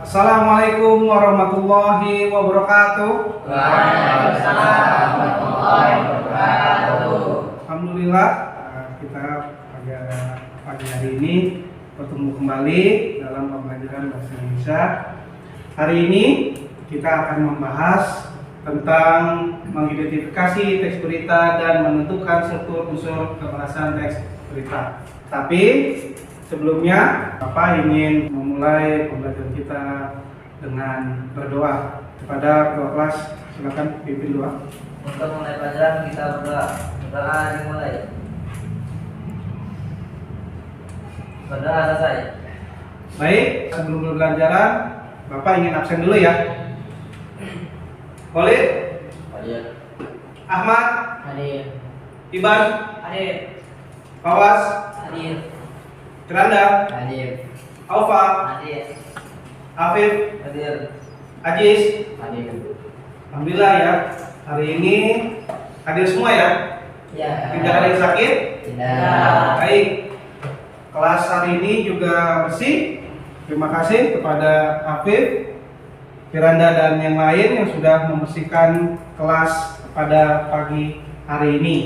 Assalamualaikum warahmatullahi wabarakatuh. Waalaikumsalam warahmatullahi wabarakatuh. Alhamdulillah, kita pada pagi hari ini bertemu kembali dalam pembelajaran bahasa Indonesia. Hari ini kita akan membahas tentang mengidentifikasi teks berita dan menentukan struktur unsur kebahasan teks berita. Tapi sebelumnya, Bapak ingin memulai pembelajaran kita dengan berdoa. Kepada ketua kelas, silakan pimpin doa. Untuk mulai pelajaran kita berdoa. Berdoa dimulai. Berdoa selesai. Baik, sebelum pembelajaran, Bapak ingin absen dulu ya. Khalid, Hadir. Ahmad, Hadir. Iban, Hadir. Fawas, Hadir. Keranda, Hadir. Aufa, Hadir. Afif, Hadir. Ajis. Hadir. Alhamdulillah ya, hari ini hadir semua ya. Ya. Tidak ada yang sakit. Tidak. Baik, kelas hari ini juga bersih. Terima kasih kepada Afif, Firanda dan yang lain yang sudah membersihkan kelas pada pagi hari ini.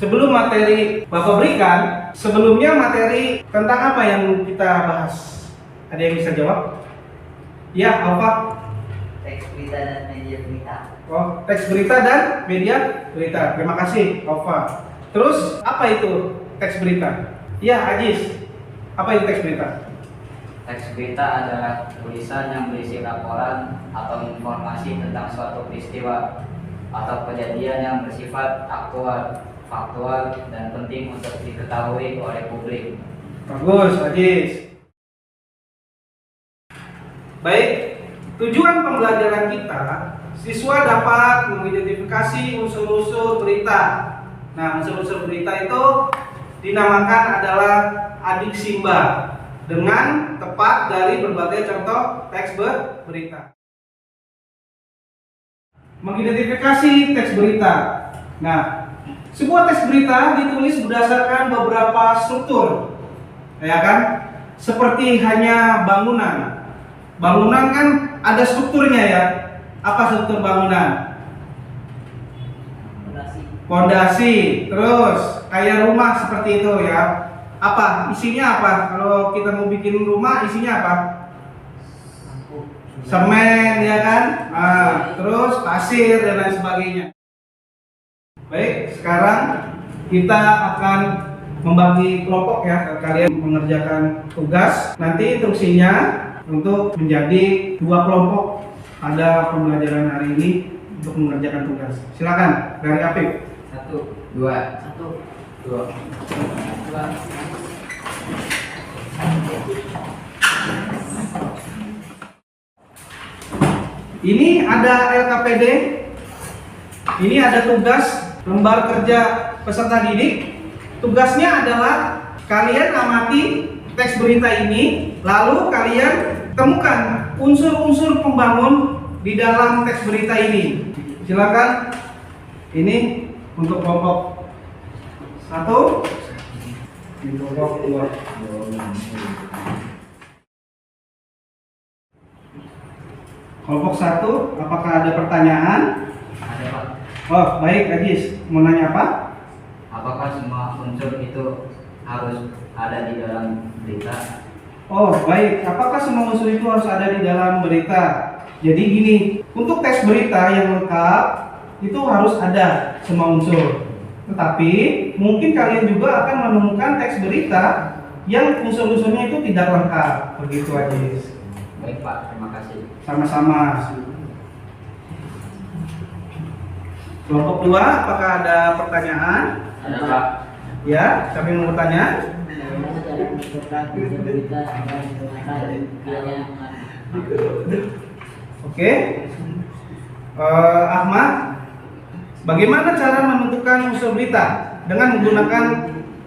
Sebelum materi Bapak berikan, sebelumnya materi tentang apa yang kita bahas? Ada yang bisa jawab? Ya, Alfa. Teks berita dan media berita. Oh, teks berita dan media berita. Terima kasih, Alfa. Terus apa itu teks berita? Ya, Ajis. Apa itu teks berita? Teks berita adalah tulisan yang berisi laporan atau informasi tentang suatu peristiwa atau kejadian yang bersifat aktual, faktual, dan penting untuk diketahui oleh publik. Bagus, Ajis. Baik, tujuan pembelajaran kita, siswa dapat mengidentifikasi unsur-unsur berita. Nah, unsur-unsur berita itu dinamakan adalah adik Simba dengan tepat dari berbagai contoh teks berita. Mengidentifikasi teks berita. Nah, sebuah teks berita ditulis berdasarkan beberapa struktur, ya kan? Seperti hanya bangunan. Bangunan kan ada strukturnya ya. Apa struktur bangunan? Pondasi. Terus kayak rumah seperti itu ya. Apa isinya apa? Kalau kita mau bikin rumah isinya apa? Semen ya kan? Nah, terus pasir dan lain sebagainya. Baik, sekarang kita akan membagi kelompok ya. Kalian mengerjakan tugas. Nanti instruksinya untuk menjadi 2 kelompok pada pembelajaran hari ini untuk mengerjakan tugas. Silakan dari Afif. 1, 2, 2. Ini ada LKPD. Ini ada tugas lembar kerja peserta didik. Tugasnya adalah kalian amati teks berita ini, lalu kalian temukan unsur-unsur pembangun di dalam teks berita ini. Silakan. Ini untuk kelompok 1, di kelompok 2. Kelompok 1, apakah ada pertanyaan? Ada, Pak. Oh, baik, Ajis. Mau nanya apa? Apakah semua unsur itu harus ada di dalam berita? Oh, baik. Apakah semua unsur itu harus ada di dalam berita? Jadi gini, untuk teks berita yang lengkap itu harus ada semua unsur. Tetapi mungkin kalian juga akan menemukan teks berita yang unsur-unsurnya itu tidak lengkap. Begitu, Ajis. Baik, Pak. Terima kasih. Sama-sama. Kelompok 2, apakah ada pertanyaan? Ada, Pak. Ya, siapa yang mau bertanya? Oke. Ahmad, bagaimana cara menentukan unsur berita dengan menggunakan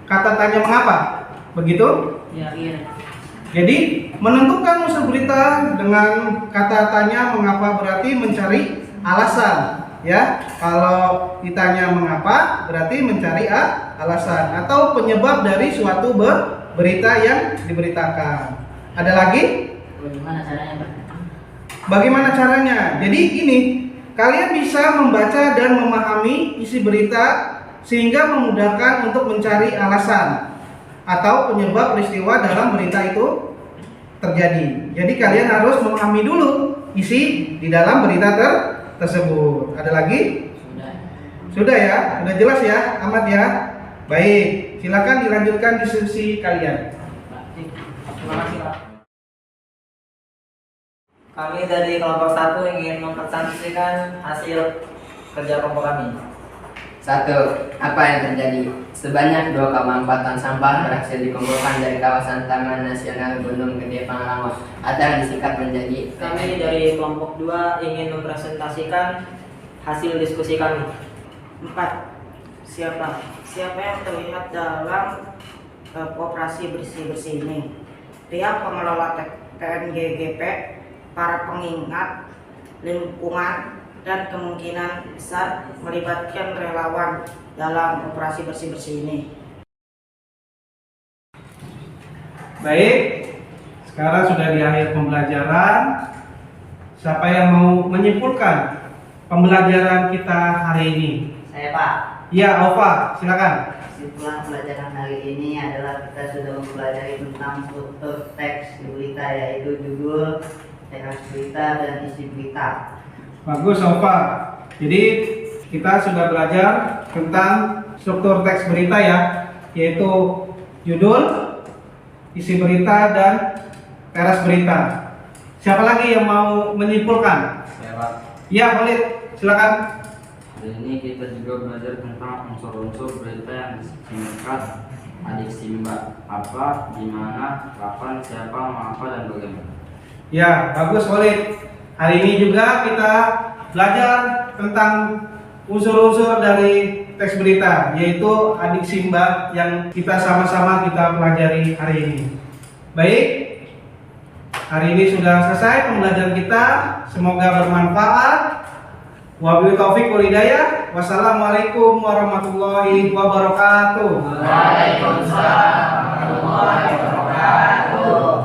kata tanya mengapa? Begitu? Iya. Jadi menentukan unsur berita dengan kata tanya mengapa berarti mencari alasan, ya. Kalau ditanya mengapa berarti mencari alasan atau penyebab dari suatu berita yang diberitakan. Ada lagi? Bagaimana caranya, Pak? Bagaimana caranya? Jadi ini, kalian bisa membaca dan memahami isi berita sehingga memudahkan untuk mencari alasan atau penyebab peristiwa dalam berita itu terjadi. Jadi kalian harus memahami dulu isi di dalam berita tersebut. Ada lagi? Sudah ya? Sudah jelas ya? Amat ya? Baik, silakan dilanjutkan diskusi kalian. Terima kasih, Pak. Kami dari kelompok 1 ingin mempresentasikan hasil kerja kelompok kami. 1. Apa yang terjadi? Sebanyak 2,4 ton sampah berhasil dikumpulkan dari kawasan Taman Nasional Gunung Gede Pangrango atau yang disingkat menjadi Kami dari kelompok 2 ingin mempresentasikan hasil diskusi kami. 4. Siapa yang terlihat dalam operasi bersih-bersih ini? Pihak pengelola TNGGP, para pengingat lingkungan, dan kemungkinan besar melibatkan relawan dalam operasi bersih-bersih ini. Baik, sekarang sudah di akhir pembelajaran. Siapa yang mau menyimpulkan pembelajaran kita hari ini? Saya, Pak. Ya, Alfa, silakan. Kesimpulan pelajaran hari ini adalah kita sudah mempelajari tentang struktur teks di berita, yaitu judul, teks berita, dan isi berita. Bagus, Alfa. Jadi kita sudah belajar tentang struktur teks berita ya, yaitu judul, isi berita, dan teras berita. Siapa lagi yang mau menyimpulkan? Ya, Pak. Ya, Khalid, silakan. Hari ini kita juga belajar tentang unsur-unsur berita yang disingkat adik simba. Apa, di mana, kapan, siapa, mengapa, dan bagaimana. Ya, bagus, Khalid. Hari ini juga kita belajar tentang unsur-unsur dari teks berita, yaitu adik simba yang kita sama-sama kita pelajari hari ini. Baik, hari ini sudah selesai pembelajaran kita. Semoga bermanfaat. Wabillahi taufiq wal hidayah. Wassalamualaikum warahmatullahi wabarakatuh. Waalaikumsalam warahmatullahi wabarakatuh.